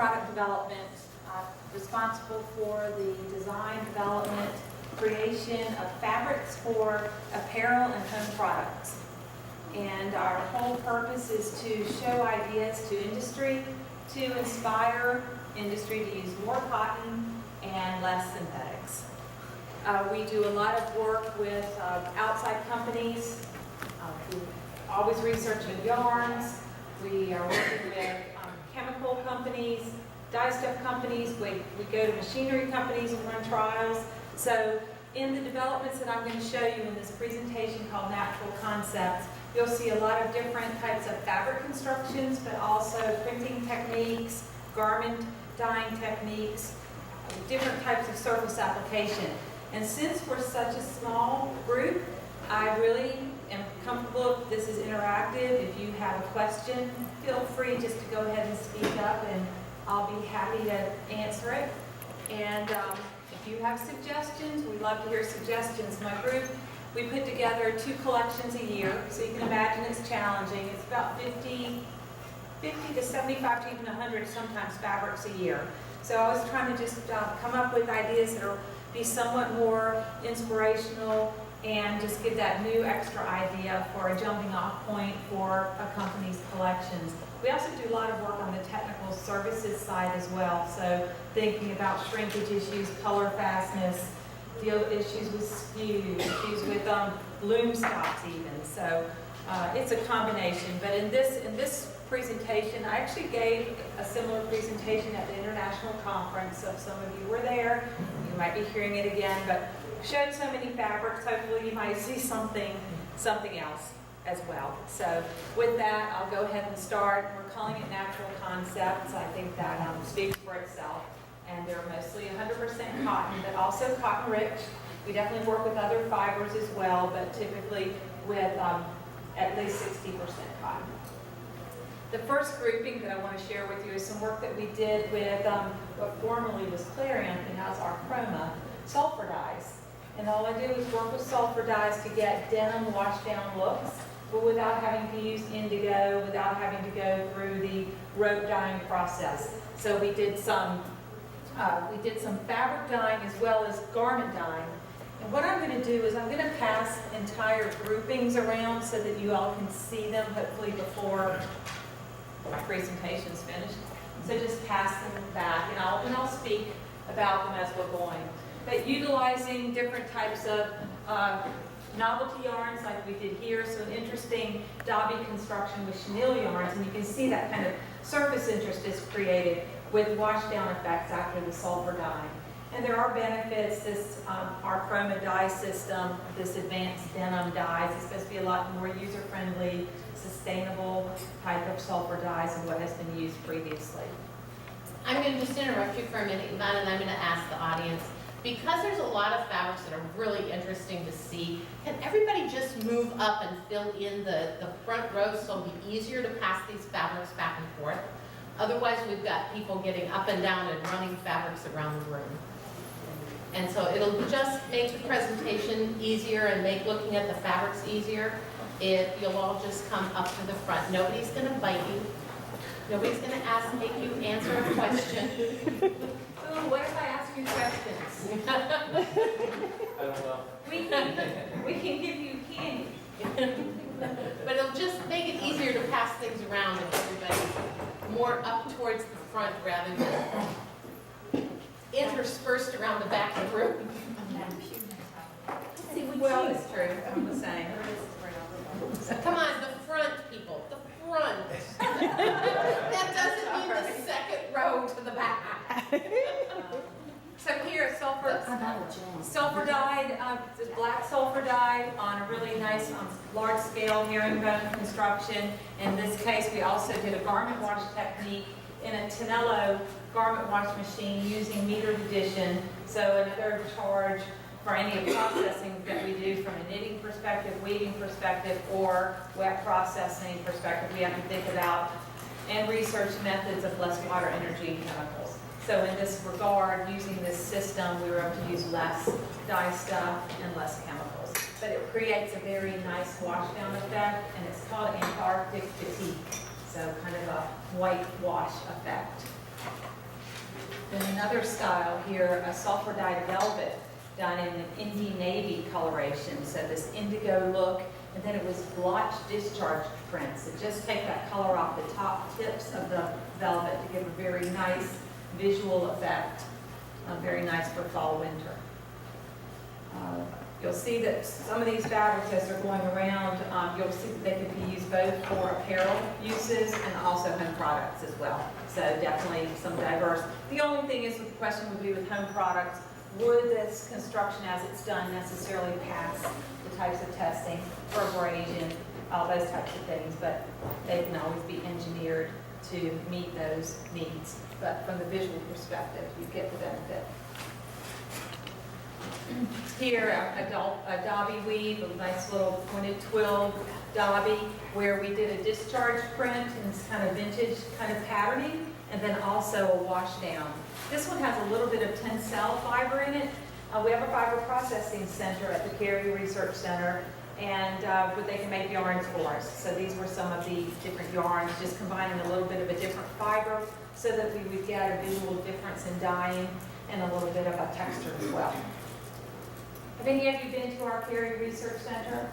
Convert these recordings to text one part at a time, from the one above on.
product development, responsible for the design, development, creation of fabrics for apparel and home products. And our whole purpose is to show ideas to industry, to inspire industry to use more cotton and less synthetics. We do a lot of work with outside companies who always researching yarns. We are working with chemical companies, dye stuff companies. We go to machinery companies and run trials. So in the developments that I'm going to show you in this presentation called Natural Concepts, you'll see a lot of different types of fabric constructions, but also printing techniques, garment dyeing techniques, different types of surface application. And since we're such a small group, I really am comfortable if this is interactive. If you have a question, feel free just to go ahead and speak up, and I'll be happy to answer it. And if you have suggestions, we love to hear suggestions. My group, we put together 2 collections a year, so you can imagine it's challenging. It's about 50 to 75 to even 100 sometimes fabrics a year. So I was trying to just come up with ideas that will be somewhat more inspirational and just give that new extra idea for a jumping off point for a company's collections. We also do a lot of work on the technical services side as well. So thinking about shrinkage issues, color fastness, issues with skew, issues with loom stops even. So it's a combination. But in this presentation, I actually gave a similar presentation at the International Conference. So if some of you were there, you might be hearing it again. But showed so many fabrics, hopefully you might see something else as well. So with that, I'll go ahead and start. We're calling it Natural Concepts. I think that speaks for itself. And they're mostly 100% cotton, but also cotton rich. We definitely work with other fibers as well, but typically with at least 60% cotton. The first grouping that I want to share with you is some work that we did with what formerly was Clarion and now is our Chroma sulfur dyes. And all I do is work with sulfur dyes to get denim wash down looks, but without having to use indigo, without having to go through the rope dyeing process. So we did some fabric dyeing as well as garment dyeing. And what I'm going to do is I'm going to pass entire groupings around so that you all can see them hopefully before my presentation is finished. So just pass them back, and I'll speak about them as we're going. But utilizing different types of novelty yarns like we did here, so an interesting dobby construction with chenille yarns, and you can see that kind of surface interest is created with wash down effects after the sulfur dye. And there are benefits. This our Chroma dye system, this advanced denim dyes, is supposed to be a lot more user-friendly, sustainable type of sulfur dyes than what has been used previously. I'm going to just interrupt you for a minute, Yvonne, and I'm going to ask the audience, because there's a lot of fabrics that are really interesting to see, can everybody just move up and fill in the front row so it'll be easier to pass these fabrics back and forth? Otherwise, we've got people getting up and down and running fabrics around the room. And so it'll just make the presentation easier and make looking at the fabrics easier if you'll all just come up to the front. Nobody's going to bite you. Nobody's going to make you answer a question. Ooh, what if I ask you questions? I don't know. We can give you candy. But it'll just make it easier to pass things around if everybody's more up towards the front rather than interspersed around the back of the room. Well, it's true. I'm the same. Come on, the front people, the front. That doesn't mean the second row to the back. So here, sulfur dyed, this black sulfur dye on a really nice large scale herringbone construction. In this case, we also did a garment wash technique in a Tonello garment wash machine using metered addition. So another charge for any processing that we do from a knitting perspective, weaving perspective, or wet processing perspective, we have to think about and research methods of less water, energy, and chemicals. So in this regard, using this system, we were able to use less dye stuff and less chemicals. But it creates a very nice wash down effect, and it's called Antarctic Batik. So kind of a white wash effect. Then another style here, a sulfur dyed velvet done in an Indy navy coloration. So this indigo look, and then it was blotch discharge prints. So just take that color off the top tips of the velvet to give a very nice visual effect. Very nice for fall, winter. You'll see that some of these fabrics, as they're going around, you'll see that they could be used both for apparel uses and also home products as well. So definitely some diverse. The only thing is, the question would be with home products, would this construction as it's done necessarily pass the types of testing for abrasion, all those types of things, but they can always be engineered to meet those needs. But from the visual perspective, you get the benefit. Here, a dobby weave, a nice little pointed twill dobby, where we did a discharge print in this kind of vintage kind of patterning, and then also a wash down. This one has a little bit of tencel fiber in it. We have a fiber processing center at the Cary Research Center, and where they can make yarns for us. So these were some of the different yarns, just combining a little bit of a different fiber so that we would get a visual difference in dyeing and a little bit of a texture as well. Have any of you been to our Cary Research Center?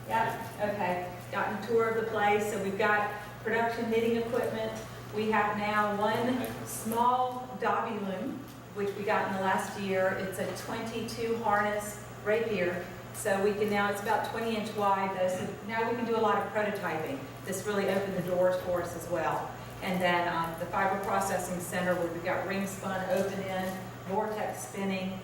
Yeah, okay. Gotten a tour of the place. So we've got production knitting equipment. We have now one small dobby loom, which we got in the last year. It's a 22 harness rapier. So we can now, it's about 20 inch wide though, so now we can do a lot of prototyping. This really opened the doors for us as well. And then the fiber processing center, where we've got ring spun, open end, vortex spinning.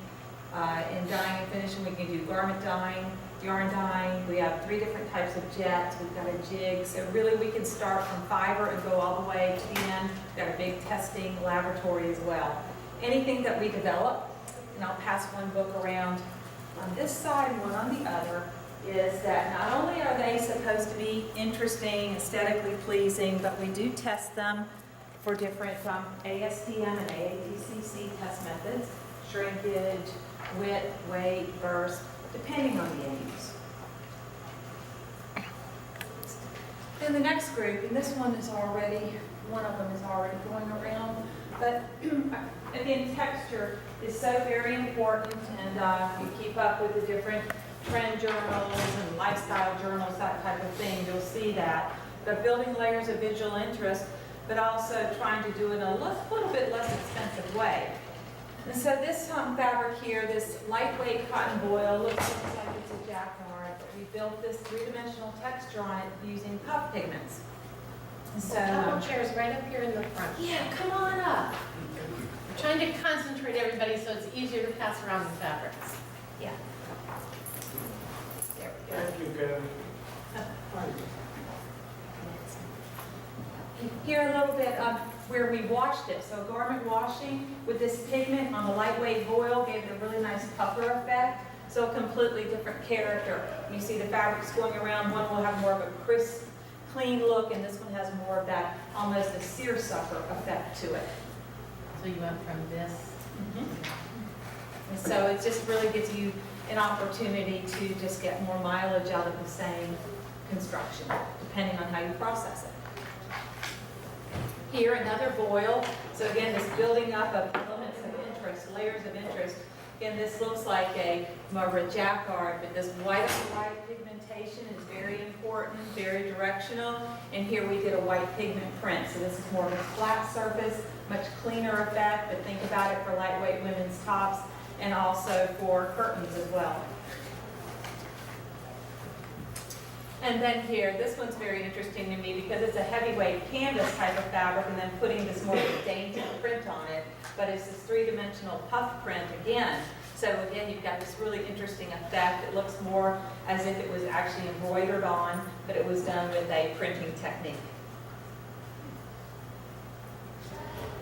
In dyeing and finishing, we can do garment dyeing, yarn dyeing. We have 3 different types of jets. We've got a jig. So really we can start from fiber and go all the way to the end. We've got a big testing laboratory as well. Anything that we develop, and I'll pass one book around on this side and one on the other, is that not only are they supposed to be interesting, aesthetically pleasing, but we do test them for different ASTM and AATCC test methods, shrinkage, width, weight, burst, depending on the end use. Then the next group, and this one is already, one of them is already going around, but again, texture is so very important, and you keep up with the different trend journals and lifestyle journals, that type of thing, you'll see that. But building layers of visual interest, but also trying to do it in a little bit less expensive way. And so this fabric here, this lightweight cotton voile, looks like it's a jacquard, but we built this 3-dimensional texture on it using puff pigments. And so, Couple chairs right up here in the front. yeah, come on up. I'm trying to concentrate everybody so it's easier to pass around the fabrics. Yeah. There we go. Thank you, Karen. Here a little bit of where we washed it. So garment washing with this pigment on the lightweight voile gave it a really nice puffer effect. So a completely different character. You see the fabrics going around. One will have more of a crisp, clean look, and this one has more of that almost a seersucker effect to it. So you went from this. And so it just really gives you an opportunity to just get more mileage out of the same construction, depending on how you process it. Here, another voile. So again, this building up of elements of interest, layers of interest. Again, this looks like more of a jacquard, but this white on white pigmentation is very important, very directional. And here we did a white pigment print. So this is more of a flat surface, much cleaner effect, but think about it for lightweight women's tops and also for curtains as well. And then here, this one's very interesting to me because it's a heavyweight canvas type of fabric and then putting this more of a dainty print on it. But it's this 3-dimensional puff print again. So again, you've got this really interesting effect. It looks more as if it was actually embroidered on, but it was done with a printing technique.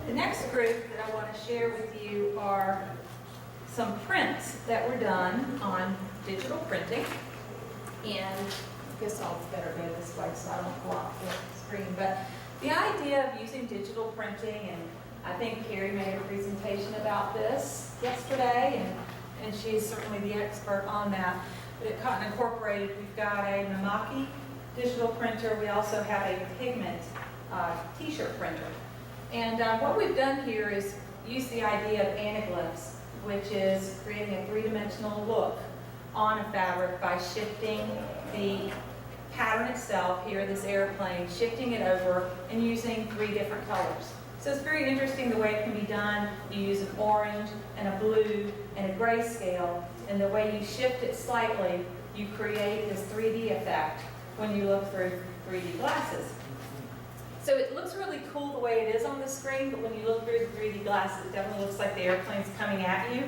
The next group that I want to share with you are some prints that were done on digital printing. And I guess I'll better go this way so I don't block the screen. But the idea of using digital printing, and I think Carrie made a presentation about this yesterday, and she's certainly the expert on that. But at Cotton Incorporated, we've got a Mamaki digital printer. We also have a pigment t-shirt printer. And what we've done here is use the idea of anaglyphs, which is creating a three-dimensional look on a fabric by shifting the pattern itself, here this airplane, shifting it over and using 3 different colors. So it's very interesting the way it can be done. You use an orange and a blue and a grayscale, and the way you shift it slightly, you create this 3D effect when you look through 3D glasses. So it looks really cool the way it is on the screen, but when you look through the 3D glasses, it definitely looks like the airplane's coming at you.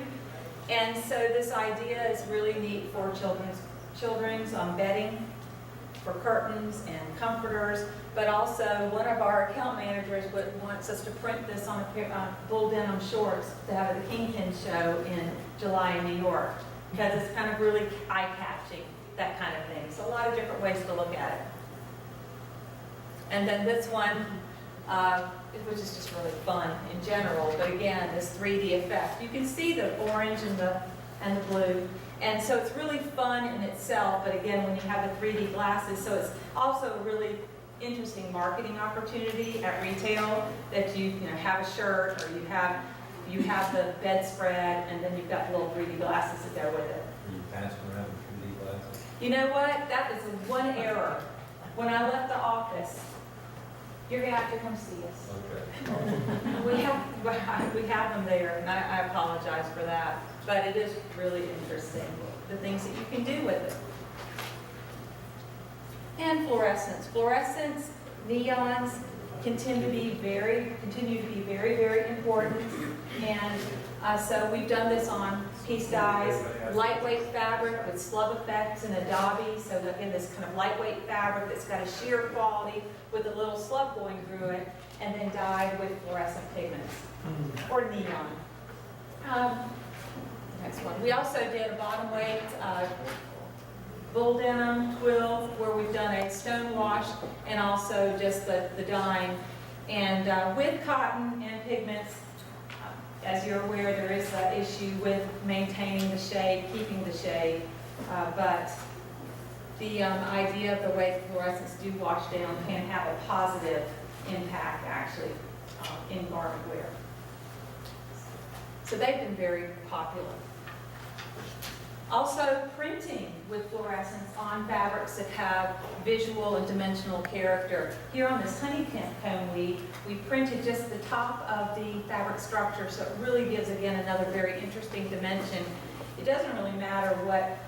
And so this idea is really neat for children's bedding, for curtains and comforters, but also one of our account managers wants us to print this on bull denim shorts to have at the Kingpin show in July in New York, because it's kind of really eye-catching, that kind of thing. So a lot of different ways to look at it. And then this one, which is just really fun in general, but again, this 3D effect. You can see the orange and the blue. And so it's really fun in itself, but again, when you have the 3D glasses, so it's also a really interesting marketing opportunity at retail, that you have a shirt, or you have the bedspread, and then you've got little 3D glasses that go with it. Are you passing around with 3D glasses? You know what? That is one error. When I left the office, you're gonna have to come see us. Okay. We have them there, and I apologize for that, but it is really interesting, the things that you can do with it. And fluorescence. Fluorescence, neons continue to be very, very important. And so we've done this on piece dyes, lightweight fabric with slub effects and a dobby. So again, this kind of lightweight fabric that's got a sheer quality with a little slub going through it, and then dyed with fluorescent pigments or neon. Next one. We also did a bottom weight bull denim twill, where we've done a stone wash and also just the dyeing. And with cotton and pigments, as you're aware, there is an issue with maintaining the shade, keeping the shade, but the idea of the way fluorescents do wash down can have a positive impact, actually, in garment wear. So they've been very popular. Also, printing with fluorescents on fabrics that have visual and dimensional character. Here on this honeycomb weave, we printed just the top of the fabric structure, so it really gives, again, another very interesting dimension. It doesn't really matter what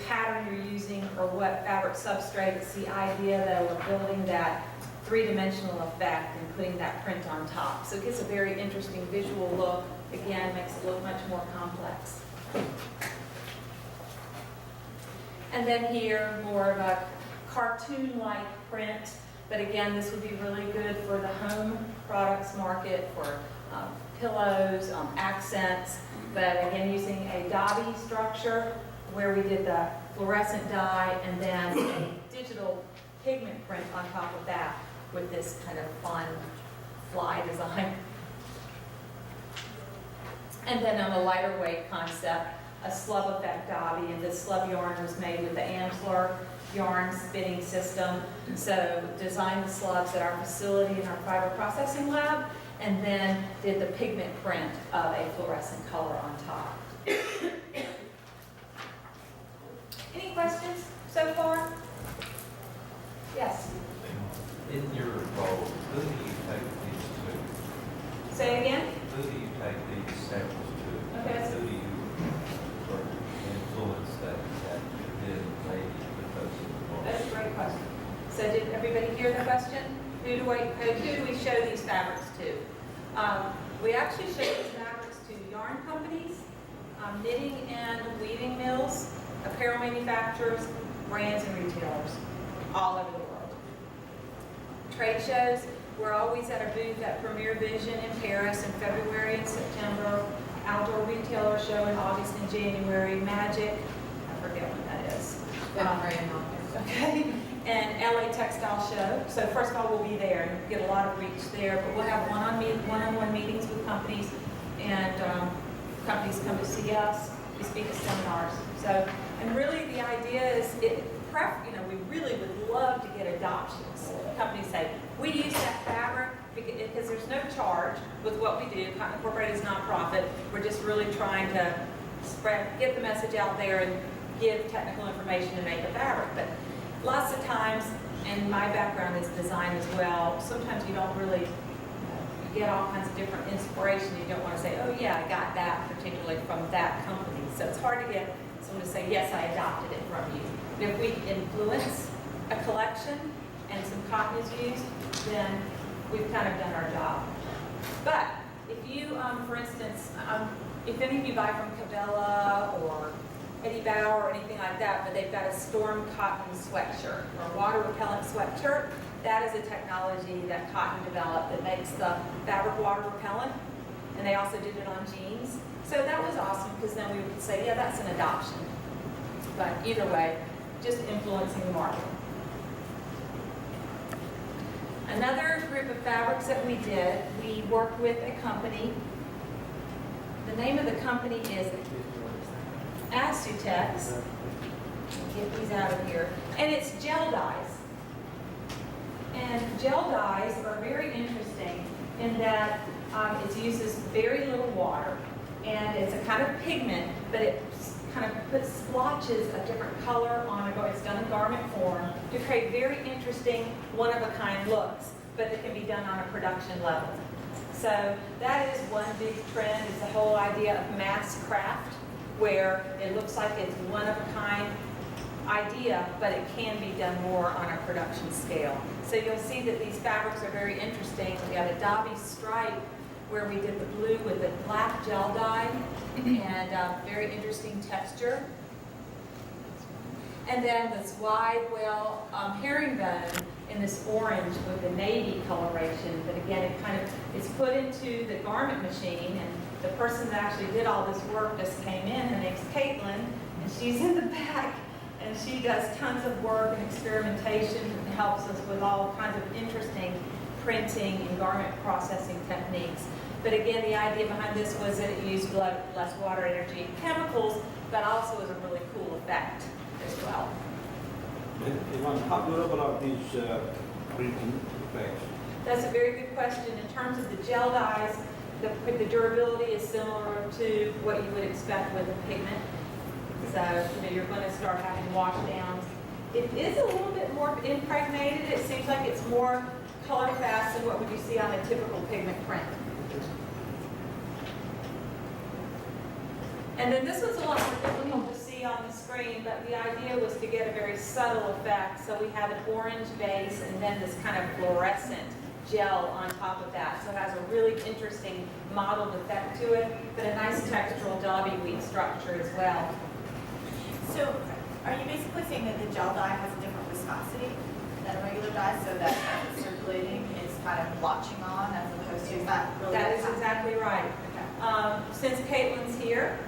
pattern you're using or what fabric substrate. It's the idea, though, of building that three-dimensional effect and putting that print on top. So it gives a very interesting visual look. Again, makes it look much more complex. And then here, more of a cartoon-like print, but again, this would be really good for the home products market, for pillows, accents, but again, using a dobby structure where we did the fluorescent dye and then a digital pigment print on top of that with this kind of fun fly design. And then on a lighter weight concept, a slub effect dobby, and this slub yarn was made with the Amsler yarn spinning system. So designed the slubs at our facility in our fiber processing lab, and then did the pigment print of a fluorescent color on top. Any questions so far? Yes? In your role, who do you take these Say again? to? Who do you take these samples to? Okay. Who do you influence that did maybe because of the law? That's a great question. So did everybody hear the question? Who do we show these fabrics to? We actually show these fabrics to yarn companies, knitting and weaving mills, apparel manufacturers, brands, and retailers all over the world. Trade shows, we're always at a booth at Premier Vision in Paris in February and September, Outdoor Retailer Show in August and January, Magic, I forget when that is. Okay, and LA Textile Show. So first of all, we'll be there and get a lot of reach there, but we'll have one-on-one meetings with companies, and companies come to see us. We speak at seminars. So, and really the idea is, we really would love to get adoptions. Companies say, we use that fabric because there's no charge with what we do. Cotton Incorporated is nonprofit. We're just really trying to get the message out there and give technical information to make a fabric. But lots of times, and my background is design as well, sometimes you don't really you get all kinds of different inspiration. You don't want to say, oh yeah, I got that particularly from that company. So it's hard to get someone to say, yes, I adopted it from you. But if we influence a collection and some cotton is used, then we've kind of done our job. But if you, for instance, if any of you buy from Cabela or Eddie Bauer or anything like that, but they've got a storm cotton sweatshirt or a water repellent sweatshirt, that is a technology that Cotton developed that makes the fabric water repellent, and they also did it on jeans. So that was awesome because then we would say, yeah, that's an adoption. But either way, just influencing the market. Another group of fabrics that we did, we worked with a company. The name of the company is AATCC. Get these out of here. And it's gel dyes. And gel dyes are very interesting in that it uses very little water. And it's a kind of pigment, but it kind of puts splotches of different color on it. It's done in garment form to create very interesting, one-of-a-kind looks, but it can be done on a production level. So that is one big trend, is the whole idea of mass craft, where it looks like it's one-of-a-kind idea, but it can be done more on a production scale. So you'll see that these fabrics are very interesting. We got a Dobby stripe where we did the blue with the black gel dye, and very interesting texture. And then this wide whale herringbone in this orange with the navy coloration. But again, it kind of is put into the garment machine, and the person that actually did all this work just came in. Her name's Caitlin, and she's in the back, and she does tons of work and experimentation and helps us with all kinds of interesting printing and garment processing techniques. But again, the idea behind this was that it used less water, energy, and chemicals, but also was a really cool effect as well. Yvonne, how durable are these printing effects? That's a very good question. In terms of the gel dyes, the durability is similar to what you would expect with a pigment. So you're going to start having wash downs. It is a little bit more impregnated. It seems like it's more color fast than what would you see on a typical pigment print. And then this was a lot more difficult to see on the screen, but the idea was to get a very subtle effect. So we have an orange base and then this kind of fluorescent gel on top of that. So it has a really interesting mottled effect to it, but a nice textural Dobby weave structure as well. So are you basically saying that the gel dye has a different viscosity than a regular dye, so that as it's circulating, it's kind of latching on as opposed to, is that really That what's is happening? exactly right. Okay. Since Caitlin's here,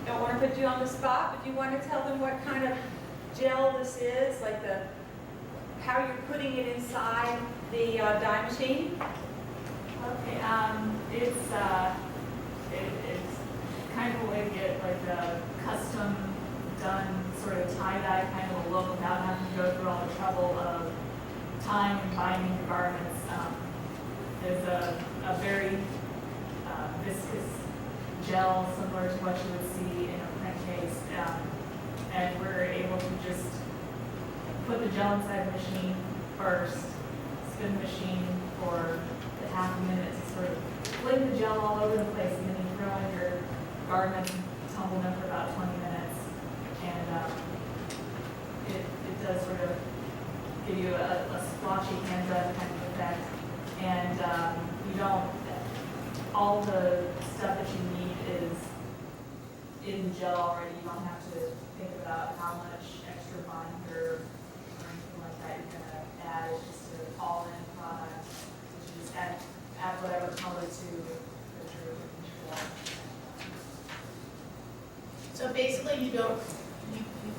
don't want to put you on the spot, but you want to tell them what kind of gel this is, like how you're putting it inside the dye machine? Okay, it's kind of a way to get like a custom done sort of tie-dye kind of a look without having to go through all the trouble of tying and binding the garments. There's a very viscous gel similar to what you would see in a print case, and we're able to just put the gel inside the machine first, spin the machine for the half a minute to sort of fling the gel all over the place, and then you throw in your garment and tumble them for about 20 minutes. And it does sort of give you a splotchy hands-up kind of effect. And you don't, all the stuff that you need is in gel already. You don't have to think about how much extra binder or anything like that you're going to add. It's just an all-in product. You just add whatever color to that you're looking for. So basically, you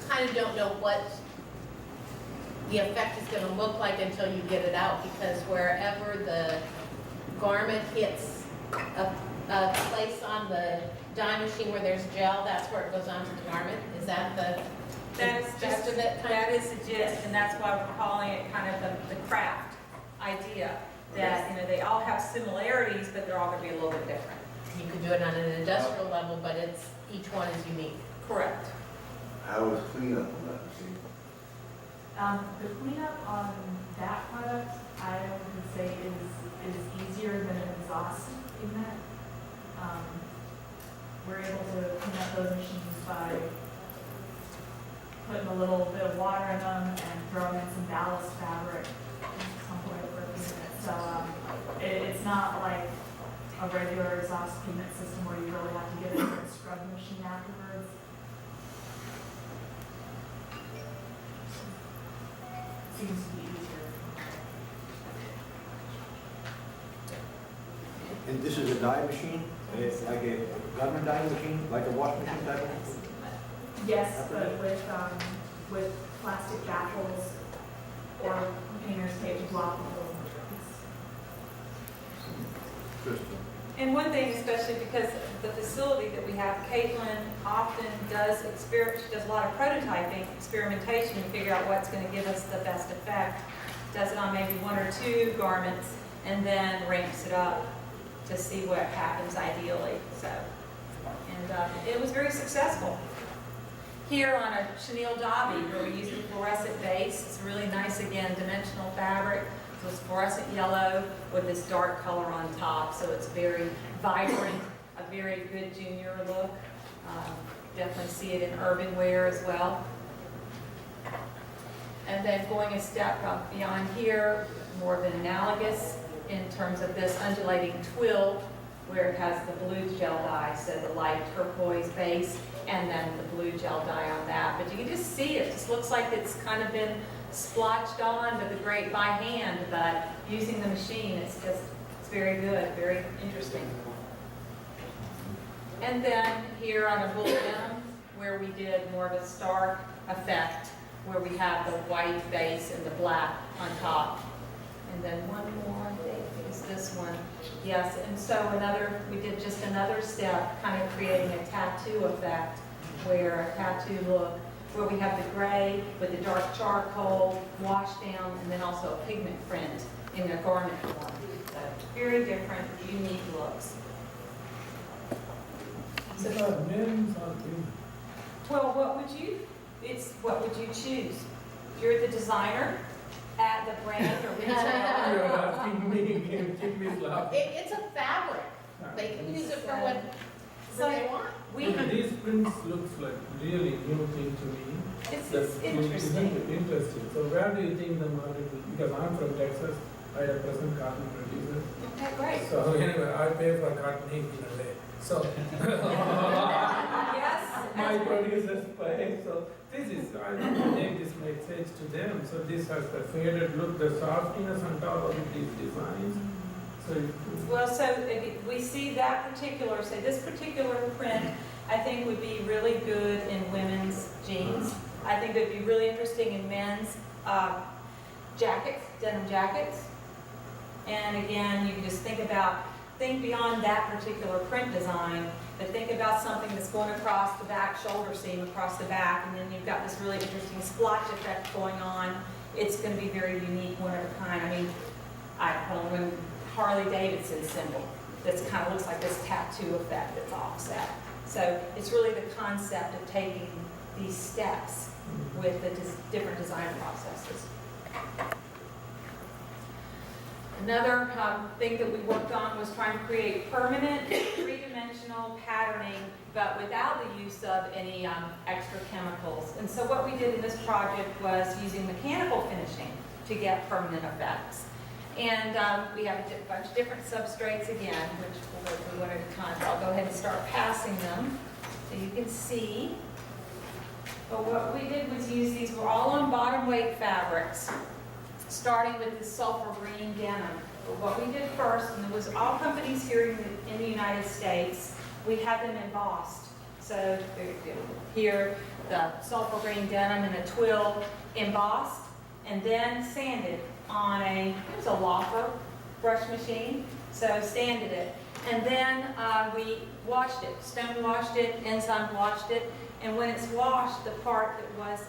kind of don't know what the effect is going to look like until you get it out, because wherever the garment hits a place on the dye machine where there's gel, that's where it goes onto the garment. Is that the gist of it? That is the gist, and that's why we're calling it kind of the craft idea. that, you know, they all have similarities, but they're all gonna be a little bit different. You could do it on an industrial level, but each one is unique. Correct. How is cleanup on that machine? The cleanup on that product, I would say is easier than an exhaust pigment. We're able to clean up those machines by putting a little bit of water in them and throwing in some ballast fabric at some point for pigment. So it's not like a regular exhaust pigment system where you really have to get in there and scrub the machine afterwards. Seems to be easier. And this is a dye machine, like a garment dyeing machine, like a wash machine type of? Yes, but with plastic baffles or painter's tape to block the holes. Interesting. And one thing, especially because the facility that we have, Caitlin often does she does a lot of prototyping, experimentation, to figure out what's going to give us the best effect. Does it on maybe one or two garments, and then ramps it up to see what happens ideally. So, and it was very successful. Here on a chenille dobby, where we use a fluorescent base, it's really nice, again, dimensional fabric. So it's fluorescent yellow with this dark color on top, so it's very vibrant, a very good junior look. Definitely see it in urban wear as well. And then going a step beyond here, more of an analogous in terms of this undulating twill, where it has the blue gel dye, so the light turquoise base, and then the blue gel dye on that. But you can just see it just looks like it's kind of been splotched on to the grate by hand, but using the machine, it's very good, very interesting. And then here on a bull denim, where we did more of a stark effect, where we have the white base and the black on top. And then one more, I think, is this one. Yes, and so we did just another step, kind of creating a tattoo effect, where a tattoo look, where we have the gray with the dark charcoal washed down, and then also a pigment print in the garment form. So very different, unique looks. So, men's or women? well, what would you choose? If you're the designer at the brand or retailer. You're asking me, keep me laughing. It's a fabric. They can use it for what they want. These prints looks like really new thing to me. It's That's interesting. Interesting. So where do you think the market will, because I'm from Texas, I represent cotton producers. Okay, great. So anyway, I pay for cotton ink in a way. So Yes. my producers pay. So this is, I don't think this makes sense to them. So this has the faded look, the softiness on top of these designs. So Well, so if we see that particular, say this particular print, I think would be really good in women's jeans. I think it would be really interesting in men's jackets, denim jackets. And again, you can just think beyond that particular print design, but think about something that's going across the back shoulder seam, across the back, and then you've got this really interesting splotch effect going on. It's going to be very unique, one of a kind. I mean, I don't know, Harley Davidson symbol that kind of looks like this tattoo effect that's offset. So it's really the concept of taking these steps with the different design processes. Another thing that we worked on was trying to create permanent, three-dimensional patterning, but without the use of any extra chemicals. And so what we did in this project was using mechanical finishing to get permanent effects. And we have a bunch of different substrates again, which we'll go through one at a time. So I'll go ahead and start passing them so you can see. But what we did was use these, we're all on bottom weight fabrics, starting with the sulfur green denim. But what we did first, and there was all companies here in the United States, we had them embossed. So here, the sulfur green denim in a twill embossed, and then sanded on it was a Loffer brush machine, so sanded it. And then we washed it, stone washed it, enzyme washed it, and when it's washed, the part that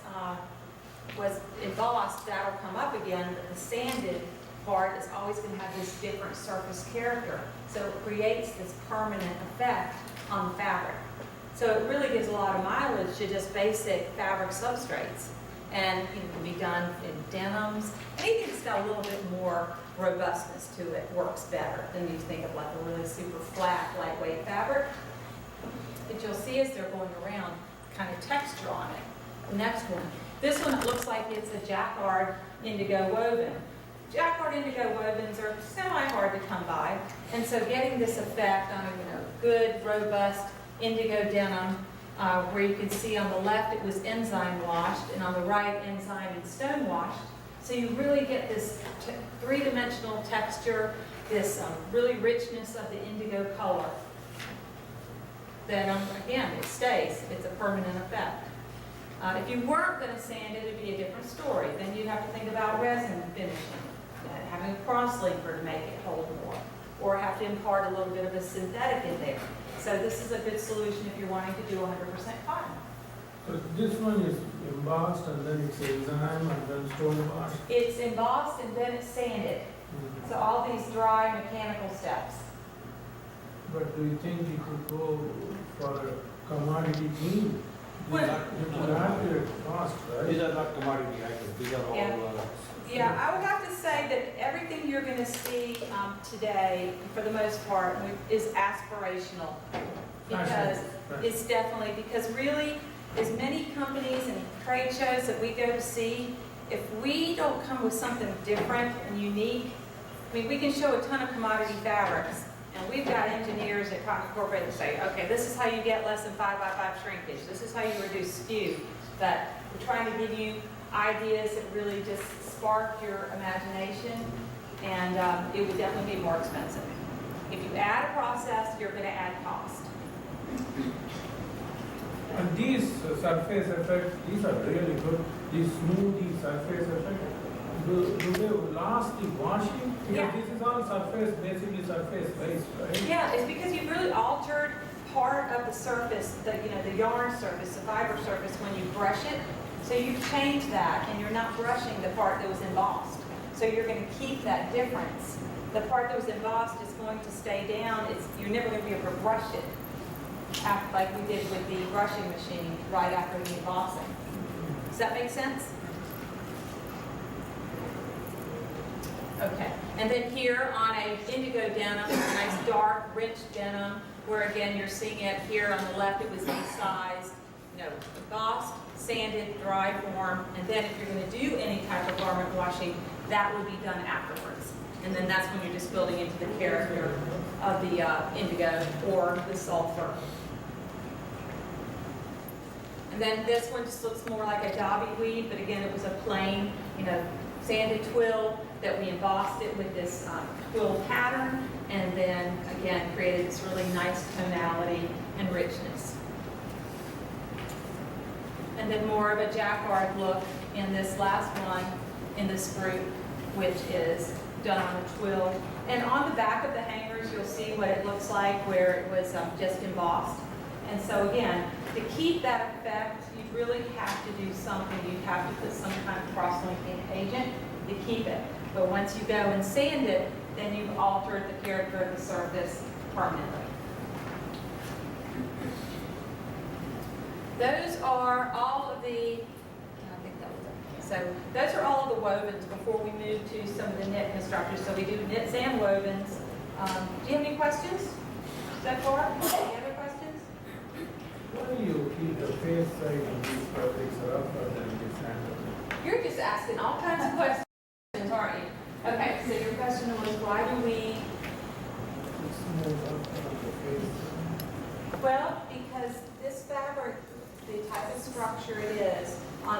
was embossed, that'll come up again, but the sanded part is always going to have this different surface character. So it creates this permanent effect on the fabric. So it really gives a lot of mileage to just basic fabric substrates. And it can be done in denims. Anything that's got a little bit more robustness to it works better than you think of like a really super flat, lightweight fabric. But you'll see as they're going around, kind of texture on it. The next one. This one looks like it's a jacquard indigo woven. Jacquard indigo wovens are semi-hard to come by, and so getting this effect on a good, robust indigo denim, where you can see on the left it was enzyme washed, and on the right enzyme and stone washed. So you really get this three-dimensional texture, this really richness of the indigo color. Then again, it stays. It's a permanent effect. If you weren't going to sand it, it'd be a different story. Then you'd have to think about resin finishing, having a cross-linker to make it hold more, or have to impart a little bit of a synthetic in there. So this is a good solution if you're wanting to do 100% cotton. So this one is embossed and then it's enzyme and then stone washed? It's embossed and then it's sanded. Mhm. So all these dry mechanical steps. But do you think you could go for a commodity need? Well, It's an accurate cost, These right? are not commodity items, these are all, Yeah. Yeah, I would have to say that everything you're going to see today, for the most part, is aspirational. Because it's definitely, because really, as many companies and trade shows that we go to see, if we don't come with something different and unique, I mean, we can show a ton of commodity fabrics, and we've got engineers at Cotton Incorporated that say, okay, this is how you get less than 5x5 shrinkage, this is how you reduce skew, but we're trying to give you ideas that really just spark your imagination, and it would definitely be more expensive. If you add a process, you're going to add cost. And these surface effects, these are really good. These smoothie surface effects, do they last the washing? Because Yeah. this is all surface, basically surface based, right? Yeah, it's because you've really altered part of the surface, the yarn surface, the fiber surface when you brush it. So you've changed that, and you're not brushing the part that was embossed. So you're going to keep that difference. The part that was embossed is going to stay down. You're never going to be able to brush it like we did with the brushing machine right after the embossing. Does that make sense? Okay. And then here on a indigo denim, a nice dark, rich denim, where again you're seeing it here on the left, it was resized, embossed, sanded, dry form, and then if you're going to do any type of garment washing, that would be done afterwards. And then that's when you're just building into the character of the indigo or the sulfur. And then this one just looks more like a dobby weave, but again, it was a plain, sanded twill that we embossed it with this twill pattern, and then again created this really nice tonality and richness. And then more of a jacquard look in this last one in this group, which is done on a twill. And on the back of the hangers, you'll see what it looks like where it was just embossed. And so again, to keep that effect, you really have to do something. You have to put some kind of cross-linking agent to keep it. But once you go and sand it, then you've altered the character of the surface permanently. Those are all of the, I think that was it. So those are all of the wovens before we move to some of the knit constructors. So we do knits and wovens. Do you have any questions so far? Any other questions? Why do you keep the face side of these fabrics rougher than the sandal? You're just asking all kinds of questions, aren't you? Okay, so your question was, why do we? Smooth up on the face. Well, because this fabric, the type of structure it is,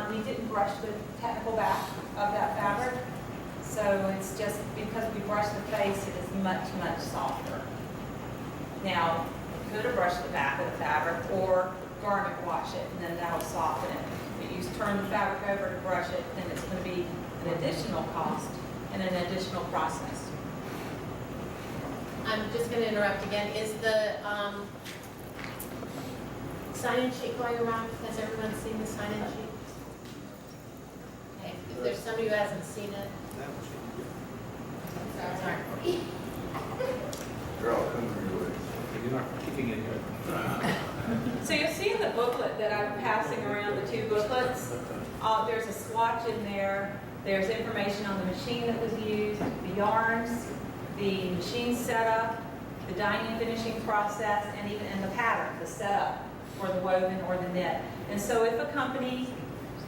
we didn't brush the technical back of that fabric. So it's just because we brushed the face, it is much, much softer. Now, you could have brushed the back of the fabric or garment wash it, and then that'll soften it. If you turn the fabric over to brush it, then it's going to be an additional cost and an additional process. I'm just going to interrupt again. Is the sign-in sheet going around? Has everyone seen the sign-in sheet? Okay. If there's somebody who hasn't seen it. that I'm passing around, the 2 booklets. There's a swatch in there. There's information on the machine that was used, the yarns, the machine setup, the dyeing and finishing process, and even in the pattern, the setup for the woven or the knit. And so if a company,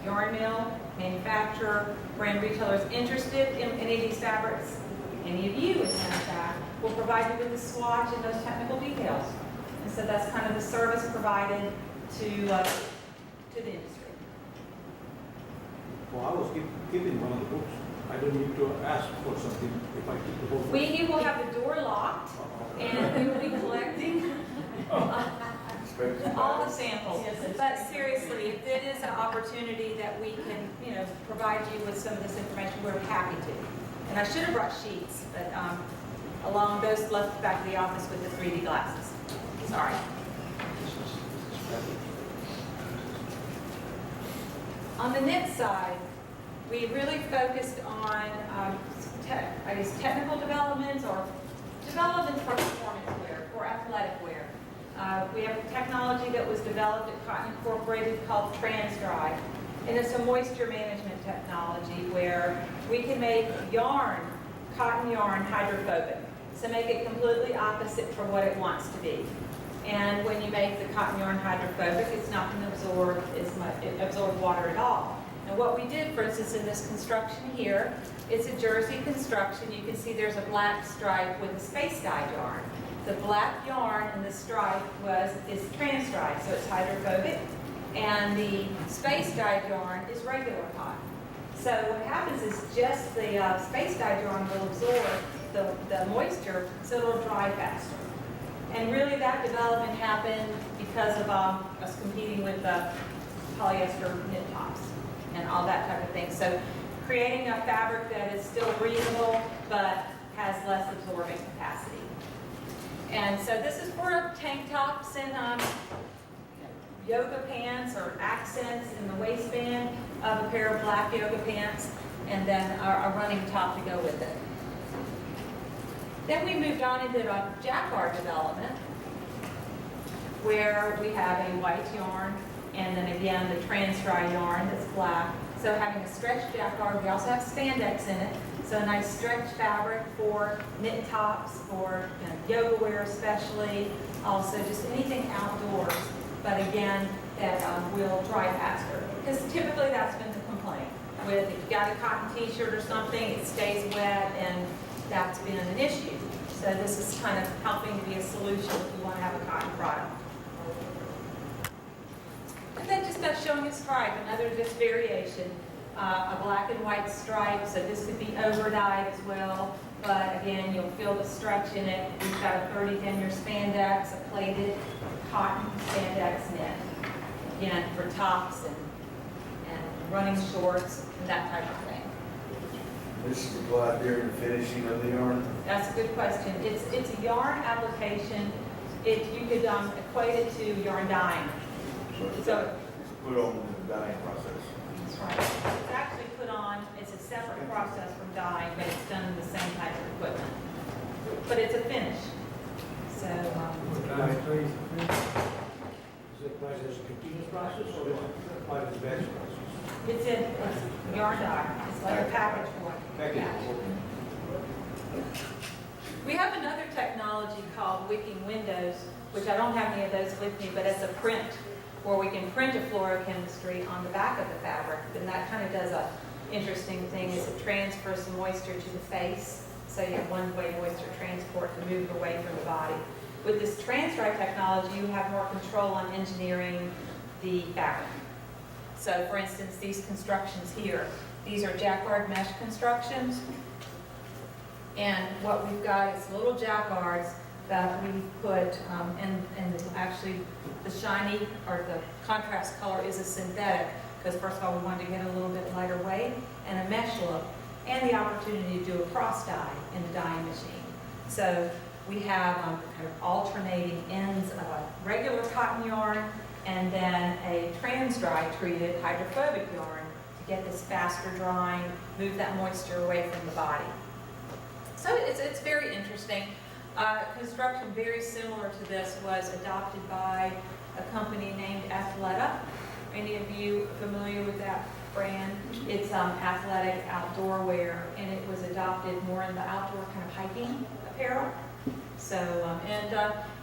yarn mill, manufacturer, brand retailer is interested in any of these fabrics, any of you, as a matter of fact, will provide you with the swatch and those technical details. And so that's kind of the service provided to the industry. Well, I was keeping one of the books. I don't need to ask for something if I keep the whole book. We will have the door locked, and we will be collecting all the samples. But seriously, if it is an opportunity that we can, provide you with some of this information, we're happy to. And I should have brought sheets, but along those left back of the office with the 3D glasses. Sorry. On the knit side, we really focused on, technical developments or development for performance wear, for athletic wear. We have a technology that was developed at Cotton Incorporated called TransDry, and it's a moisture management technology where we can make yarn, cotton yarn, hydrophobic. So make it completely opposite from what it wants to be. And when you make the cotton yarn hydrophobic, it's not going to absorb as much, it absorbs water at all. And what we did, for instance, in this construction here, it's a jersey construction. You can see there's a black stripe with a space dyed yarn. The black yarn in the stripe is trans-dyed, so it's hydrophobic. And the space dyed yarn is regular cotton. So what happens is just the space dyed yarn will absorb the moisture, so it'll dry faster. And really that development happened because of us competing with the polyester knit tops and all that type of thing. So creating a fabric that is still breathable but has less absorbing capacity. And so this is for tank tops and yoga pants or accents in the waistband of a pair of black yoga pants, and then a running top to go with it. Then we moved on into jacquard development, where we have a white yarn and then again the trans-dry yarn that's black. So having a stretched jacquard, we also have spandex in it. So a nice stretched fabric for knit tops, for yoga wear especially, also just anything outdoors. But again, that will dry faster. Because typically that's been the complaint. With if you've got a cotton t-shirt or something, it stays wet, and that's been an issue. So this is kind of helping to be a solution if you want to have a cotton product. And then just showing a stripe, another just variation. A black and white stripe, so this could be over-dyed as well. But again, you'll feel the stretch in it. We've got a 30 denier spandex, a plaited cotton spandex knit. Again, for tops and running shorts and that type of thing. This is applied during the finishing of the yarn. That's a good question. It's a yarn application. You could equate it to yarn dyeing. So It's put on in the dyeing process. that's right. It's actually put on. It's a separate process from dyeing, but it's done in the same type of equipment. But it's a finish. So. Is it applied as a continuous process or is it applied as a batch process? It's yarn dye. It's like a package for it. Package. We have another technology called Wicking Windows, which I don't have any of those with me, but it's a print where we can print a fluorochemistry on the back of the fabric. And that kind of does a interesting thing is it transfers some moisture to the face. So you have one-way moisture transport to move away from the body. With this trans-dry technology, you have more control on engineering the fabric. So for instance, these constructions here, these are jacquard mesh constructions. And what we've got is little jacquards that we put, and actually the shiny or the contrast color is a synthetic, because first of all we wanted to get a little bit lighter weight and a mesh look, and the opportunity to do a cross dye in the dyeing machine. So we have kind of alternating ends of a regular cotton yarn and then a trans-dry treated hydrophobic yarn to get this faster drying, move that moisture away from the body. So it's very interesting. Construction very similar to this was adopted by a company named Athleta. Any of you familiar with that brand? It's athletic outdoor wear, and it was adopted more in the outdoor kind of hiking apparel. So,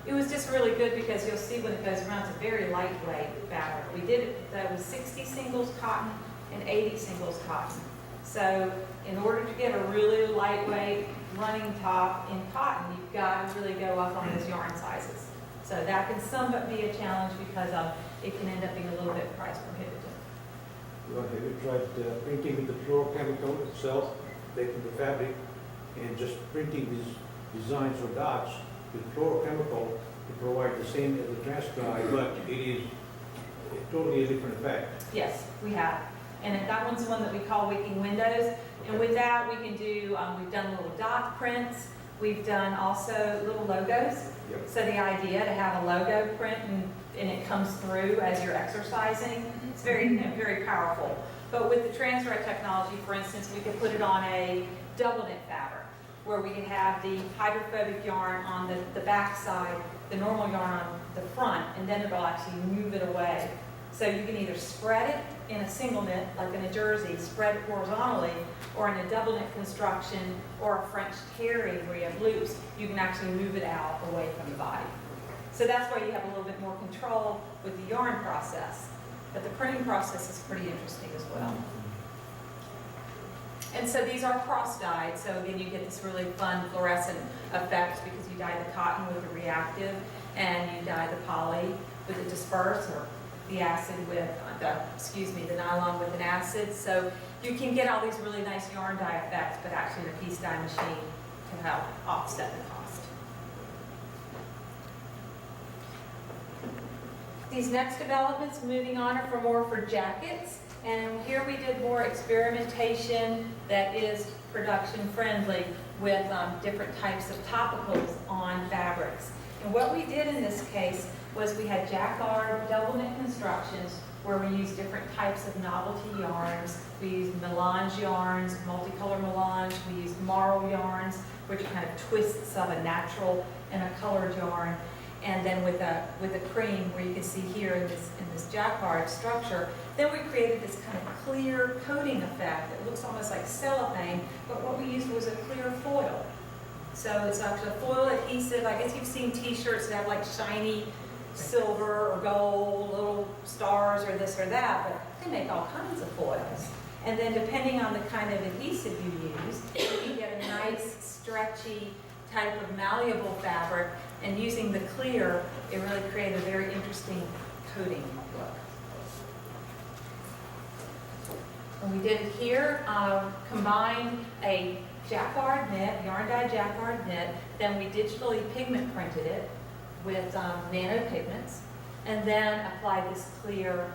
it was just really good because you'll see when it goes around, it's a very lightweight fabric. We did it, that was 60 singles cotton and 80 singles cotton. So in order to get a really lightweight running top in cotton, you've got to really go up on those yarn sizes. So that can somewhat be a challenge because it can end up being a little bit price prohibitive. Well, have you tried printing with the fluorochemical itself, taking the fabric and just printing these designs or dots with fluorochemical to provide the same as the transcribe, but it is totally a different effect. Yes, we have. And that one's the one that we call Wicking Windows. And with that, we can do, we've done little dot prints. We've done also little logos. Yep. So the idea to have a logo print and it comes through as you're exercising, it's very, very powerful. But with the transfer technology, for instance, we could put it on a double knit fabric where we could have the hydrophobic yarn on the back side, the normal yarn on the front, and then it'll actually move it away. So you can either spread it in a single knit, like in a jersey, spread horizontally, or in a double knit construction, or a French terry where you have loops, you can actually move it out away from the body. So that's why you have a little bit more control with the yarn process. But the printing process is pretty interesting as well. And so these are cross-dyed, so again, you get this really fun fluorescent effect because you dye the cotton with the reactive, and you dye the poly with the disperse, or the acid with, the nylon with an acid. So you can get all these really nice yarn dye effects, but actually the piece dye machine can help offset the cost. These next developments moving on are more for jackets. And here we did more experimentation that is production friendly with different types of topicals on fabrics. And what we did in this case was we had jacquard double knit constructions where we used different types of novelty yarns. We used melange yarns, multicolor melange. We used marl yarns, which are kind of twists of a natural and a colored yarn. And then with a cream, where you can see here in this jacquard structure, then we created this kind of clear coating effect that looks almost like cellophane, but what we used was a clear foil. So it's actually a foil adhesive. I guess you've seen t-shirts that have like shiny silver or gold, little stars or this or that, but they make all kinds of foils. And then depending on the kind of adhesive you use, you can get a nice stretchy type of malleable fabric, and using the clear, it really created a very interesting coating look. And we did it here, combined a jacquard knit, yarn dyed jacquard knit, then we digitally pigment printed it with nano pigments, and then applied this clear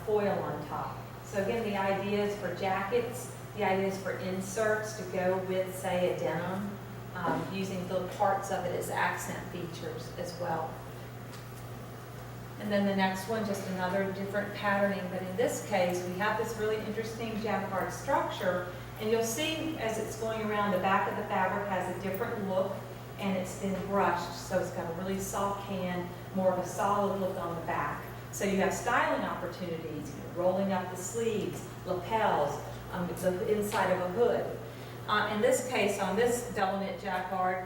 foil on top. So again, the idea is for jackets, the idea is for inserts to go with, say, a denim, using little parts of it as accent features as well. And then the next one, just another different patterning, but in this case, we have this really interesting jacquard structure, and you'll see as it's going around, the back of the fabric has a different look, and it's been brushed, so it's got a really soft hand, more of a solid look on the back. So you have styling opportunities, rolling up the sleeves, lapels, the inside of a hood. In this case, on this double knit jacquard,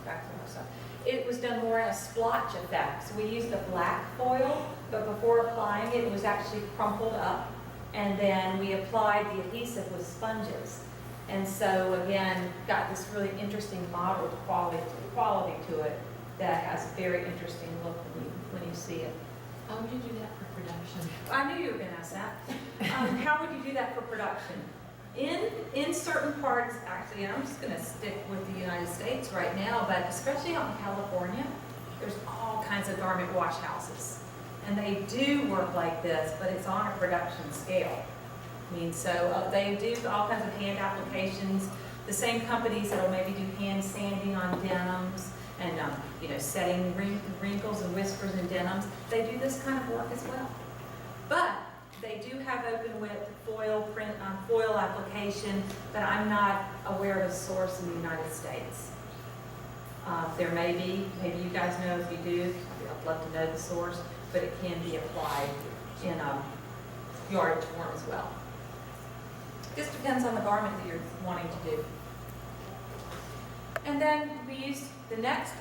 back to myself, it was done more in a splotch effect. So we used a black foil, but before applying it, it was actually crumpled up, and then we applied the adhesive with sponges. And so again, got this really interesting mottled quality to it that has a very interesting look when you see it. How would you do that for production? I knew you were going to ask that. How would you do that for production? In certain parts, actually, and I'm just going to stick with the United States right now, but especially out in California, there's all kinds of garment wash houses. And they do work like this, but it's on a production scale. I mean, so they do all kinds of hand applications. The same companies that'll maybe do hand sanding on denims and setting wrinkles and whiskers in denims, they do this kind of work as well. But they do have open width foil print foil application, but I'm not aware of a source in the United States. There may be, maybe you guys know, if you do, I'd love to know the source, but it can be applied in yardage form as well. Just depends on the garment that you're wanting to do. And then we use the next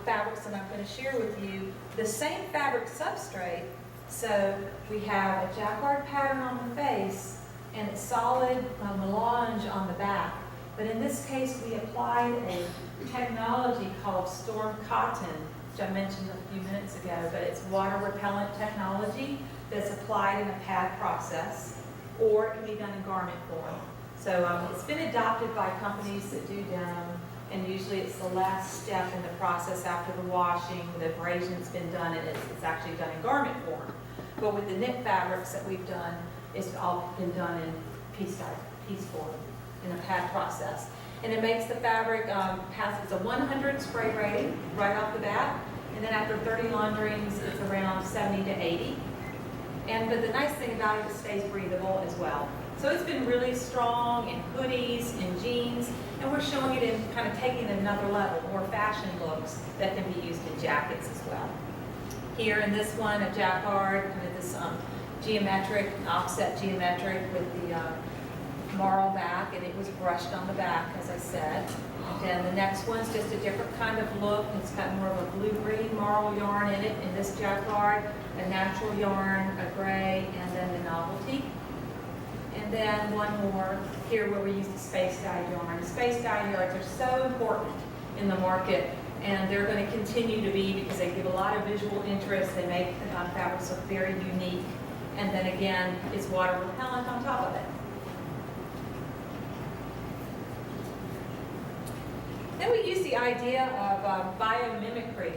fabrics that I'm going to share with you, the same fabric substrate. So we have a jacquard pattern on the face and a solid melange on the back. But in this case, we applied a technology called storm cotton, which I mentioned a few minutes ago, but it's water repellent technology that's applied in a pad process, or it can be done in garment form. So it's been adopted by companies that do denim, and usually it's the last step in the process after the washing, the abrasion's been done, and it's actually done in garment form. But with the knit fabrics that we've done, it's all been done in piece form, in a pad process. And it makes the fabric, it's a 100 spray rating right off the bat, and then after 30 launderings, it's around 70 to 80. But the nice thing about it, it stays breathable as well. So it's been really strong in hoodies, in jeans, and we're showing it in kind of taking it another level, more fashion looks that can be used in jackets as well. Here in this one, a jacquard, kind of this geometric, offset geometric with the marl back, and it was brushed on the back, as I said. And then the next one's just a different kind of look. It's got more of a blue-green marl yarn in it, in this jacquard, a natural yarn, a gray, and then the novelty. And then one more here where we use the space-dyed yarn. Space-dyed yarns are so important in the market, and they're going to continue to be because they give a lot of visual interest. They make the fabrics look very unique. And then again, it's water repellent on top of it. Then we use the idea of biomimicry,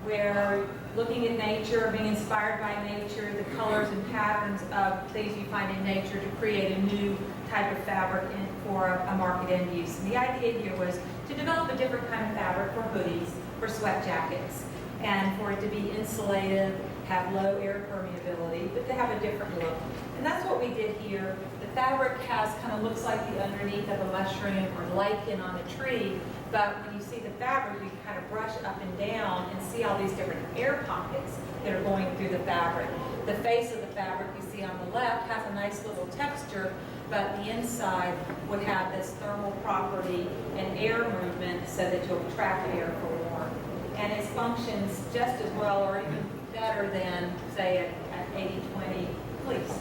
where looking at nature, being inspired by nature, the colors and patterns of things you find in nature to create a new type of fabric for a market end use. And the idea here was to develop a different kind of fabric for hoodies, for sweat jackets, and for it to be insulative, have low air permeability, but to have a different look. And that's what we did here. The fabric kind of looks like the underneath of a mushroom or lichen on a tree, but when you see the fabric, you kind of brush up and down and see all these different air pockets that are going through the fabric. The face of the fabric you see on the left has a nice little texture, but the inside would have this thermal property and air movement so that you'll trap air for warmth. And it functions just as well or even better than, say, an 80-20 fleece.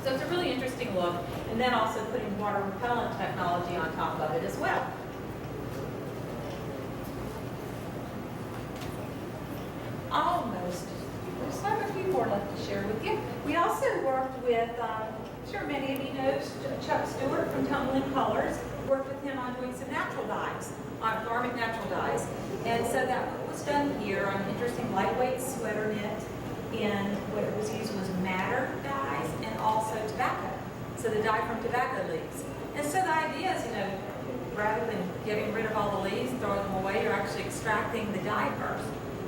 So it's a really interesting look, and then also putting water repellent technology on top of it as well. Almost. There's quite a few more left to share with you. We also worked with, I'm sure many of you know, Chuck Stewart from Tumbling Colors. Worked with him on doing some natural dyes, on garment natural dyes. And so that was done here on an interesting lightweight sweater knit. And what it was used was madder dyes and also tobacco. So the dye from tobacco leaves. And so the idea is, rather than getting rid of all the leaves, throwing them away, you're actually extracting the dye first.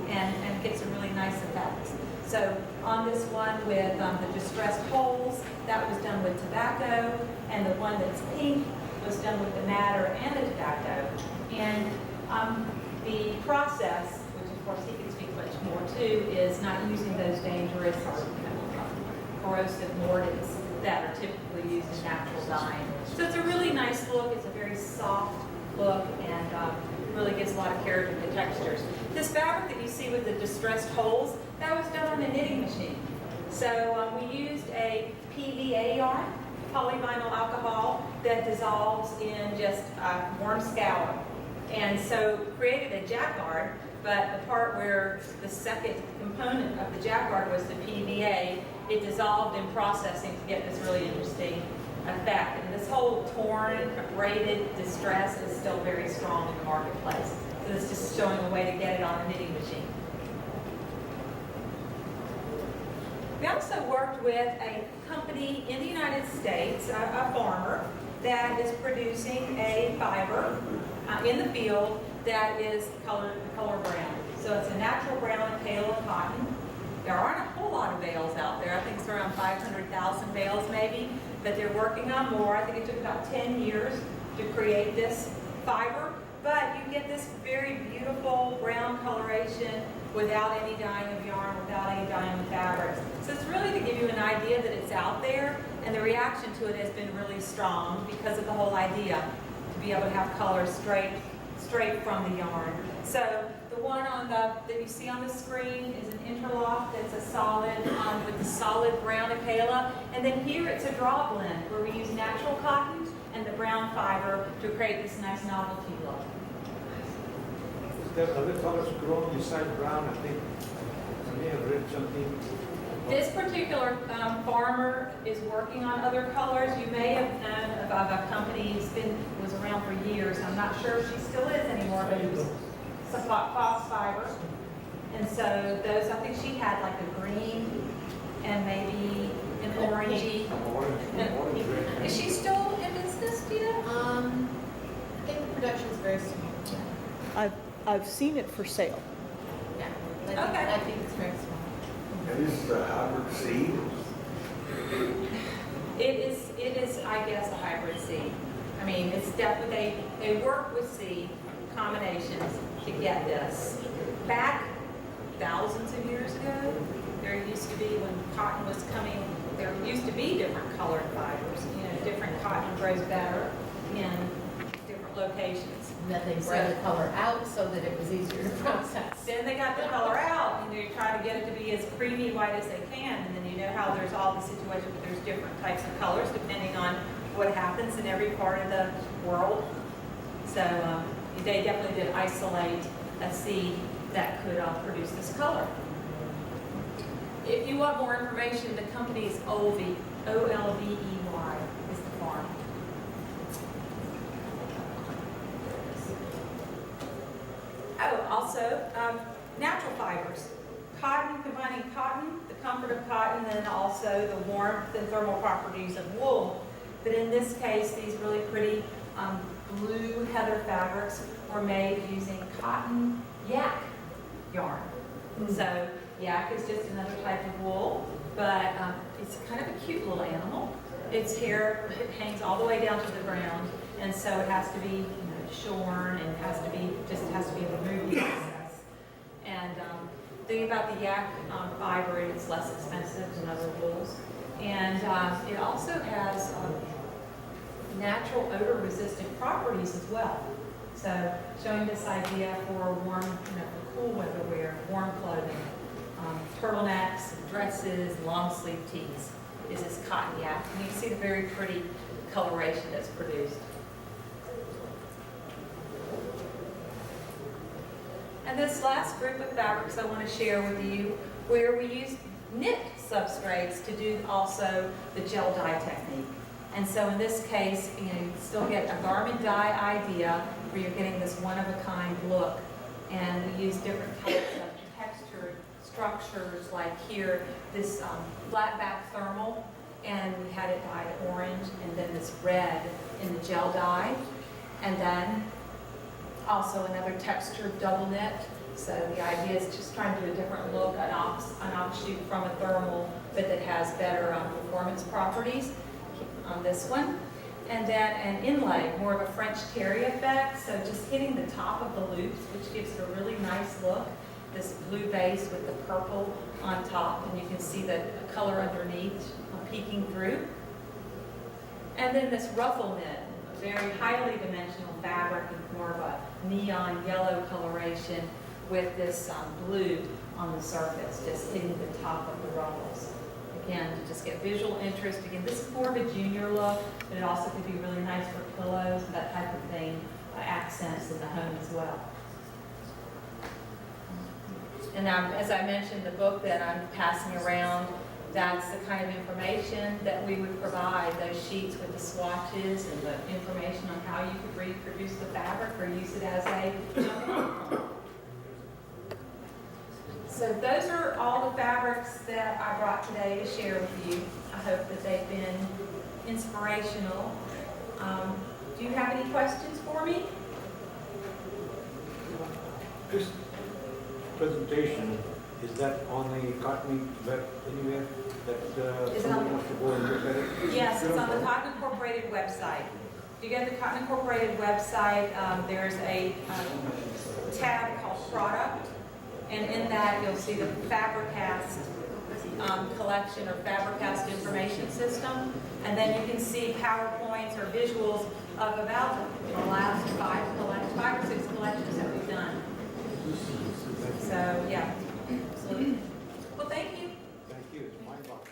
And it gets a really nice effect. So on this one with the distressed holes, that was done with tobacco, and the one that's pink was done with the madder and the tobacco. And the process, which of course he can speak much more to, is not using those dangerous or corrosive mordants that are typically used in natural dyeing. So it's a really nice look. It's a very soft look, and really gives a lot of character to the textures. This fabric that you see with the distressed holes, that was done on a knitting machine. So we used a PVA yarn, polyvinyl alcohol, that dissolves in just warm scallop. And so created a jacquard, but the part where the second component of the jacquard was the PVA, it dissolved in processing to get this really interesting effect. And this whole torn, braided distress is still very strong in the marketplace. So this is just showing a way to get it on a knitting machine. We also worked with a company in the United States, a farmer, that is producing a fiber in the field that is color brown. So it's a natural brown pale of cotton. There aren't a whole lot of bales out there. I think it's around 500,000 bales maybe, but they're working on more. I think it took about 10 years to create this fiber, but you get this very beautiful brown coloration without any dyeing of yarn, without any dyeing of fabrics. So it's really to give you an idea that it's out there, and the reaction to it has been really strong because of the whole idea to be able to have colors straight from the yarn. So the one that you see on the screen is an interlock that's a solid with the solid brown Akela, and then here it's a draw blend where we use natural cotton and the brown fiber to create this nice novelty look. Is there other colors grown besides brown? I think I may have read something. This particular farmer is working on other colors. You may have known of a company was around for years. I'm not sure if she still is anymore, but it was fox fiber. And so those, I think she had like a green and maybe an orangey. Orange, red. Is she still in business, do you know? I think the production's very small. I've seen it for sale. Yeah. Okay. I think it's very small. And this is a hybrid seed. It is, I guess, a hybrid seed. I mean, it's definitely, they work with seed combinations to get this. Back thousands of years ago, there used to be, when cotton was coming, there used to be different colored fibers. You know, different cotton grows better in different locations. And then they spread the color out so that it was easier to process. Then they got the color out, and they try to get it to be as creamy white as they can. And then you know how there's all the situations where there's different types of colors depending on what happens in every part of the world. So they definitely did isolate a seed that could produce this color. If you want more information, the company is Olvey, O-L-V-E-Y is the farm. Oh, also, natural fibers. Cotton, combining cotton, the comfort of cotton, and also the warmth and thermal properties of wool. But in this case, these really pretty blue heather fabrics were made using cotton yak yarn. So yak is just another type of wool, but it's kind of a cute little animal. Its hair, it hangs all the way down to the ground, and so it has to be shorn and has to be removed process. And the thing about the yak fiber, it's less expensive than other wools, and it also has natural odor resistant properties as well. So showing this idea for warm, for cool weather wear, warm clothing, turtlenecks, dresses, long sleeve tees is this cotton yak. And you can see the very pretty coloration that's produced. And this last group of fabrics I want to share with you, where we use knit substrates to do also the gel dye technique. And so in this case, you still get a garment dye idea where you're getting this one-of-a-kind look. And we use different types of textured structures, like here, this flat back thermal, and we had it dyed orange, and then this red in the gel dye. And then also another textured double knit. So the idea is just trying to do a different look, an offshoot from a thermal, but that has better performance properties on this one. And then an inlay, more of a French terry effect. So just hitting the top of the loops, which gives it a really nice look. This blue base with the purple on top, and you can see the color underneath peeking through. And then this ruffle knit, a very highly dimensional fabric with more of a neon yellow coloration with this blue on the surface, just hitting the top of the ruffles. Again, to just get visual interest. Again, this is more of a junior look, but it also could be really nice for pillows, that type of thing, accents in the home as well. And as I mentioned, the book that I'm passing around, that's the kind of information that we would provide, those sheets with the swatches and the information on how you could reproduce the fabric or use it as a So those are all the fabrics that I brought today to share with you. I hope that they've been inspirational. Do you have any questions for me? This presentation, is that on the Cotton web anywhere? That Is it someone on- wants to go and look at it? Yes, it's on the Cotton Incorporated website. If you go to the Cotton Incorporated website, there's a tab called Product, and in that you'll see the Fabricast collection or Fabricast information system, and then you can see PowerPoints or visuals of about the last 5 or 6 collections that we've done. So, yeah. Absolutely. Well, thank you. Thank you. It's my box.